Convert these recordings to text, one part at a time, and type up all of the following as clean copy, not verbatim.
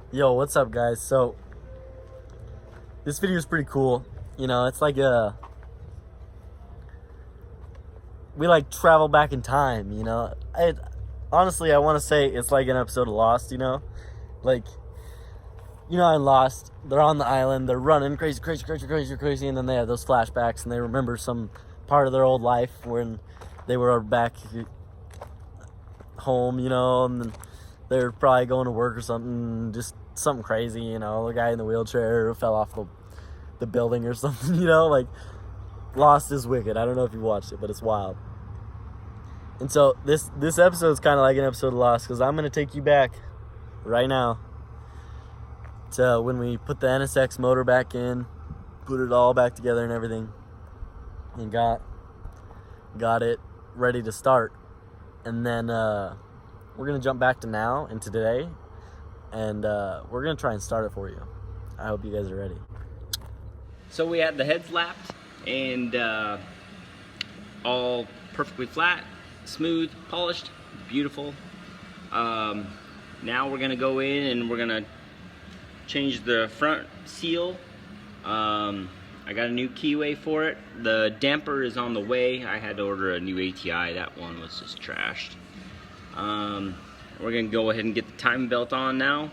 Yo, what's up, guys? So this video is pretty cool. You know, it's like we like travel back in time. You know, honestly, I want to say it's like an episode of Lost. You know, like, you know, in Lost, they're on the island, they're running crazy, and then they have those flashbacks and they remember some part of their old life when they were back home. You know, and they're probably going to work or something, just something crazy, you know, the guy in the wheelchair fell off the building or something, you know, like, Lost is wicked. I don't know if you watched it, but it's wild. And so this episode is kind of like an episode of Lost, because I'm going to take you back right now to when we put the NSX motor back in, put it all back together and everything, and got it ready to start. And then we're going to jump back to now and to today, and we're going to try and start it for you. I hope you guys are ready. So we had the heads lapped and all perfectly flat, smooth, polished, beautiful. Now we're going to go in and we're going to change the front seal. I got a new keyway for it. The damper is on the way. I had to order a new ATI. That one was just trashed. We're gonna go ahead and get the time belt on now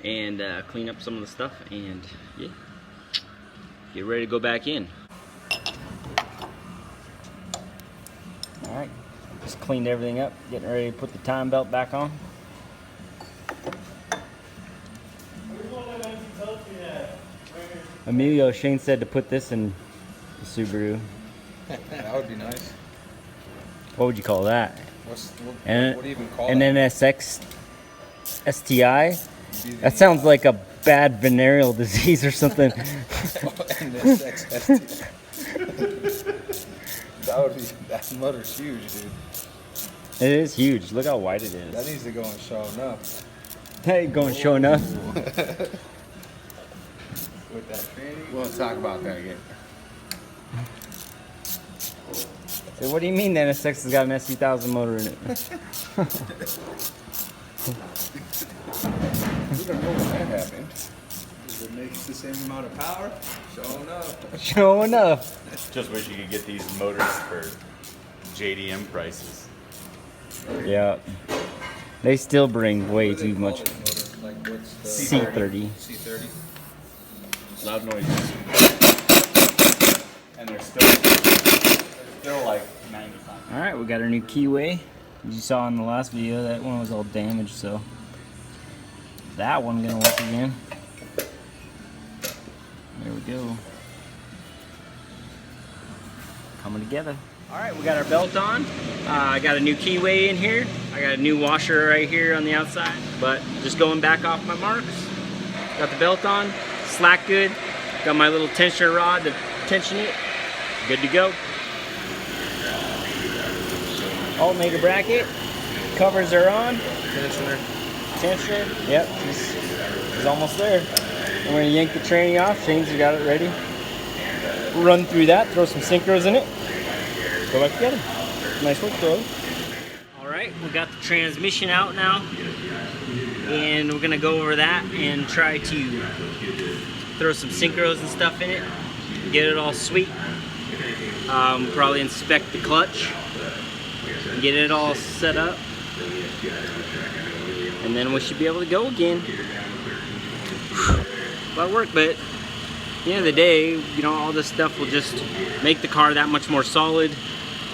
and clean up some of the stuff and yeah, get ready to go back in. Alright, just cleaned everything up, getting ready to put the time belt back on. Emilio, Shane said to put this in the Subaru. That would be nice. What would you call that? What do you even call an that? NSX STI? That sounds like a bad venereal disease or something. NSX STI. That motor's huge, dude. It is huge. Look how wide it is. That needs to go and show enough. Hey, going show enough. With that tranny. We'll talk about that again. So what do you mean the NSX has got an SC1000 motor in it? We don't know when that happened. Does it make the same amount of power? Show enough. Show enough. Just wish you could get these motors for JDM prices. Yeah. They still bring way too much. Like what's the C30. C30? Loud noises. And they're still like 95. Alright, we got our new keyway. As you saw in the last video, that one was all damaged, so that one's gonna work again. There we go. Coming together. Alright, we got our belt on. I got a new keyway in here. I got a new washer right here on the outside, but just going back off my marks. Got the belt on, slack good. Got my little tensioner rod to tension it. Good to go. Alternator bracket. Covers are on. Tensioner. Yep, he's almost there. And we're gonna yank the tranny off. Shane's got it ready. Run through that, throw some synchros in it. Go back together. Nice work, bro. Alright, we got the transmission out now. And we're gonna go over that and try to throw some synchros and stuff in it. Get it all sweet. Probably inspect the clutch. Get it all set up. And then we should be able to go again. A lot of work, but at the end of the day, you know, all this stuff will just make the car that much more solid.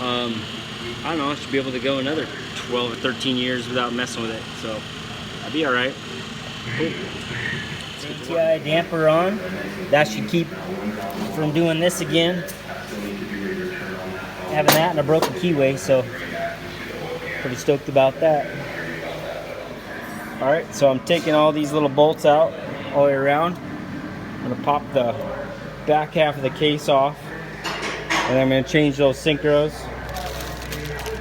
I don't know, I should be able to go another 12 or 13 years without messing with it, so I'll be alright. Cool. ATI damper on. That should keep from doing this again. Having that and a broken keyway, so pretty stoked about that. Alright, so I'm taking all these little bolts out all the way around. I'm going to pop the back half of the case off, and I'm going to change those synchros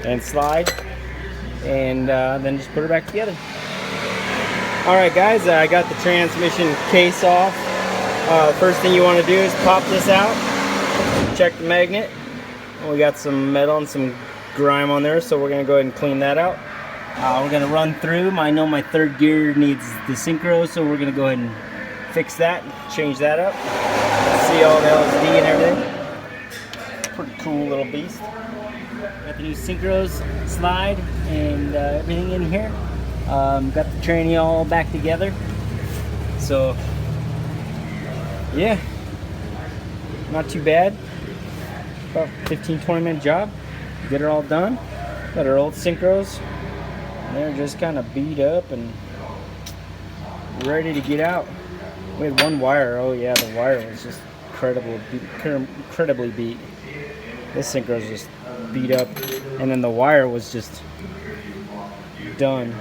and slide, and then just put it back together. Alright guys, I got the transmission case off. First thing you want to do is pop this out, check the magnet. We got some metal and some grime on there, so we're going to go ahead and clean that out. We're gonna run through. I know my third gear needs the synchro, so we're gonna go ahead and fix that, change that up. See all the LSD and everything. Pretty cool little beast. Got the new synchros slide and everything in here. Got the tranny all back together. So yeah, not too bad. About 15-20 minute job. Get it all done. Got our old synchros. They're just kind of beat up and ready to get out. We had one wire. Oh yeah, the wire was just incredibly beat. This synchro was just beat up, and then the wire was just done.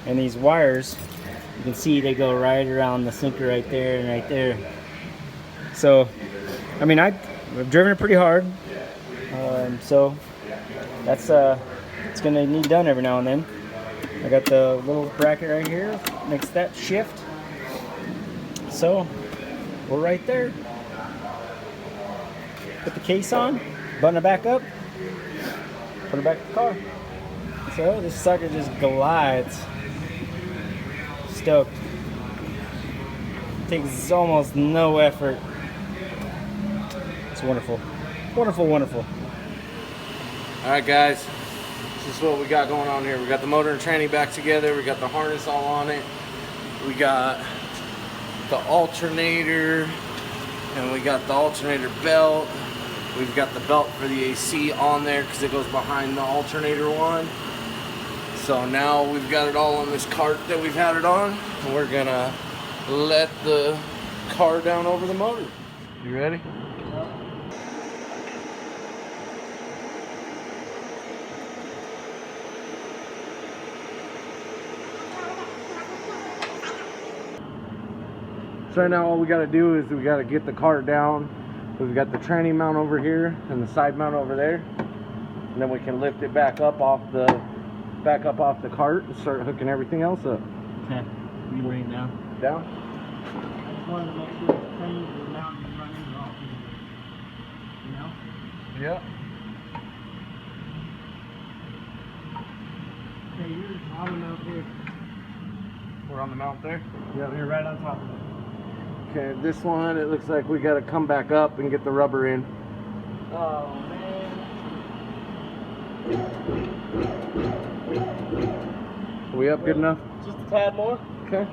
And these wires, you can see they go right around the synchro right there and right there. So, I mean, I've driven it pretty hard. So that's it's gonna need done every now and then. I got the little bracket right here, makes that shift. So we're right there. Put the case on, button it back up, put it back in the car. So this sucker just glides. Stoked. Takes almost no effort. It's wonderful. Wonderful, wonderful. Alright guys, this is what we got going on here. We got the motor and tranny back together, we got the harness all on it, we got the alternator, and we got the alternator belt. We've got the belt for the AC on there because it goes behind the alternator one. So now we've got it all on this cart that we've had it on, and we're gonna let the car down over the motor. You ready? So right now all we got to do is we got to get the cart down. We've got the tranny mount over here and the side mount over there, and then we can lift it back up off the cart and start hooking everything else up. Okay, you bring it down. Down. I just wanted to make sure the trannies were mounted and running off. You know? Yep. Okay, you're on the mount here. We're on the mount there. Yeah, you're right on top of it. Okay, this one it looks like we got to come back up and get the rubber in. Oh man. Are we up good enough? Just a tad more. Okay.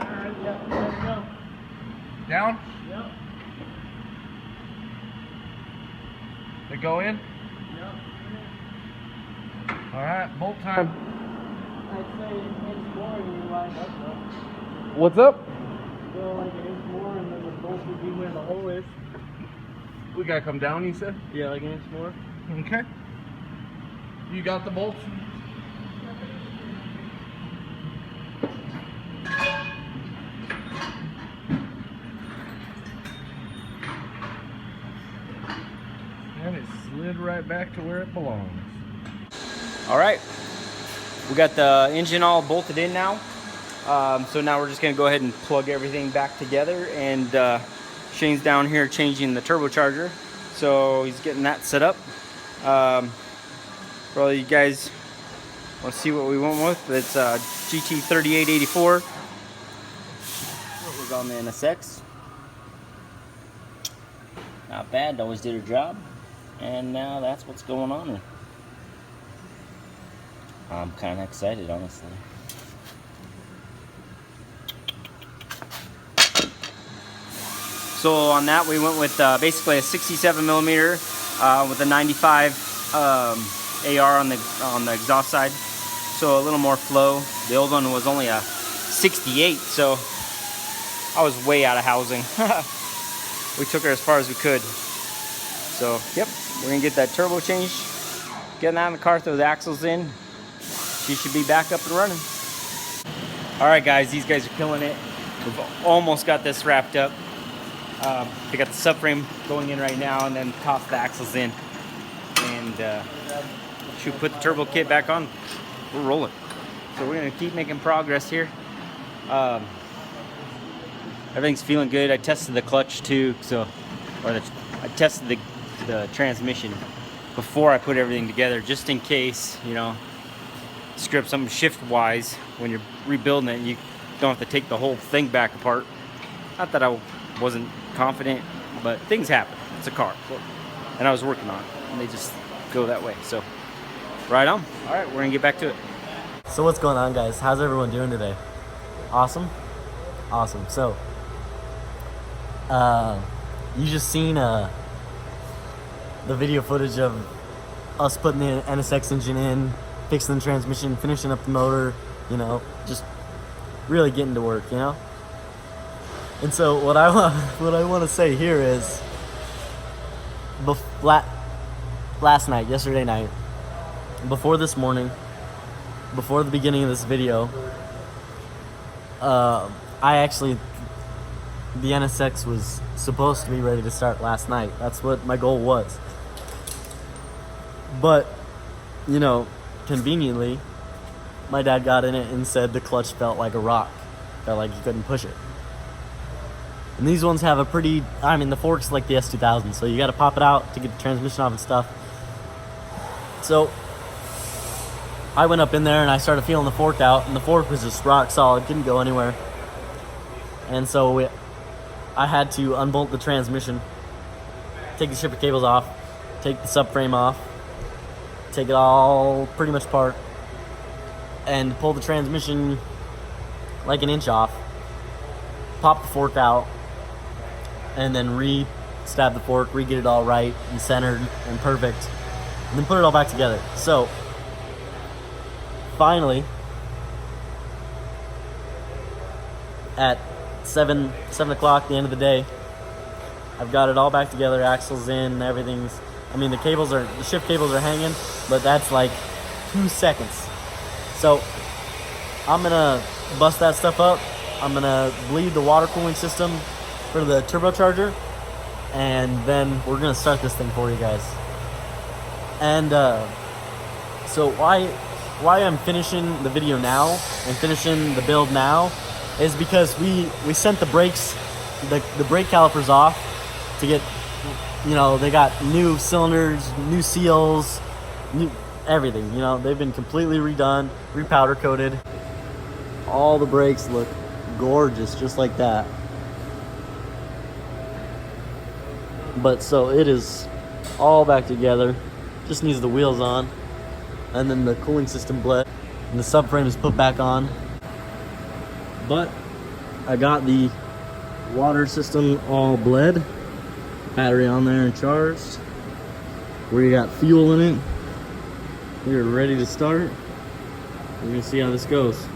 Alright, yeah, let's go. Down? Yep. They go in? Yep. Alright, bolt time. I'd say an inch more and you line up though. What's up? Go like an inch more and then the bolt would be where the hole is. We gotta come down, you said? Yeah, like an inch more. Okay. You got the bolts? And it slid right back to where it belongs. All right, we got the engine all bolted in now. So now we're just gonna go ahead and plug everything back together, and Shane's down here changing the turbocharger. So he's getting that set up. For all you guys want to see what we went with, it's GT3884. What was on the NSX. Not bad, always did her job. And now that's what's going on. I'm kind of excited, honestly. So on that, we went with basically a 67 millimeter with a 95 AR on the exhaust side, so a little more flow. The old one was only a 68, so I was way out of housing. We took her as far as we could. So yep, we're gonna get that turbo changed, getting that in the car, throw the axles in. She should be back up and running. All right, guys, these guys are killing it. We've almost got this wrapped up. They got the subframe going in right now, and then toss the axles in, and should put the turbo kit back on. We're rolling. So we're gonna keep making progress here. Everything's feeling good. I tested the clutch too, I tested the transmission before I put everything together, just in case, you know, screw up something shift-wise when you're rebuilding it. You don't have to take the whole thing back apart. Not that I wasn't confident, but things happen. It's a car, and I was working on it, and they just go that way. So, right on. All right, we're gonna get back to it. So what's going on, guys? How's everyone doing today? Awesome? Awesome. So, you just seen the video footage of us putting the NSX engine in, fixing the transmission, finishing up the motor, you know, just really getting to work, you know? And so what I want to say here is, last night, yesterday night, before this morning, before the beginning of this video, the NSX was supposed to be ready to start last night. That's what my goal was. But, you know, conveniently, my dad got in it and said the clutch felt like a rock. Felt like you couldn't push it. And these ones have a pretty, I mean, the fork's like the S2000, so you got to pop it out to get the transmission off and stuff. So I went up in there and I started feeling the fork out, and the fork was just rock solid, couldn't go anywhere. And so I had to unbolt the transmission, take the shifter cables off, take the subframe off, take it all pretty much apart, and pull the transmission like an inch off, pop the fork out, and then re-stab the fork, re-get it all right and centered and perfect, and then put it all back together. So finally, at 7 o'clock, the end of the day, I've got it all back together, axles in, everything's, I mean, the shift cables are hanging, but that's like 2 seconds. So I'm gonna bust that stuff up. I'm gonna bleed the water cooling system for the turbocharger, and then we're gonna start this thing for you guys. And so why I'm finishing the video now and finishing the build now is because we sent the brakes, the brake calipers off to get, you know, they got new cylinders, new seals, new everything, you know, they've been completely redone, repowder coated. All the brakes look gorgeous, just like that. But so it is all back together, just needs the wheels on, and then the cooling system bled, and the subframe is put back on. But I got the water system all bled, battery on there and charged. We got fuel in it. We're ready to start. We're gonna see how this goes.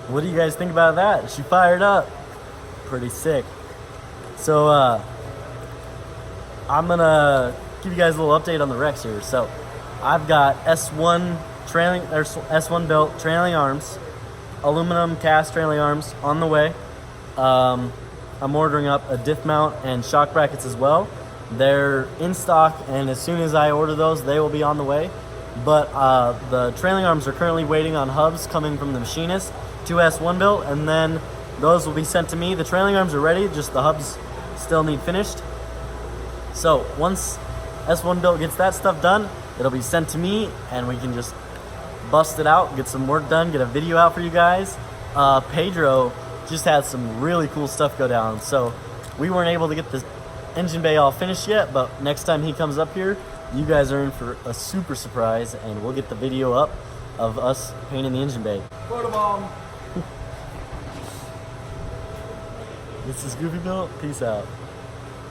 What do you guys think about that? She fired up. Pretty sick. So I'm gonna give you guys a little update on the wrecks here. So I've got S1 built trailing arms, aluminum cast trailing arms on the way. I'm ordering up a diff mount and shock brackets as well. They're in stock, and as soon as I order those, they will be on the way. But the trailing arms are currently waiting on hubs coming from the machinist, 2 S1 built, and then those will be sent to me. The trailing arms are ready, just the hubs still need finished. So once S1 built gets that stuff done, it'll be sent to me, and we can just bust it out, get some work done, get a video out for you guys. Pedro just had some really cool stuff go down, so we weren't able to get the engine bay all finished yet, but next time he comes up here, you guys are in for a super surprise, and we'll get the video up of us painting the engine bay. Photobomb! This is Goofy Built. Peace out.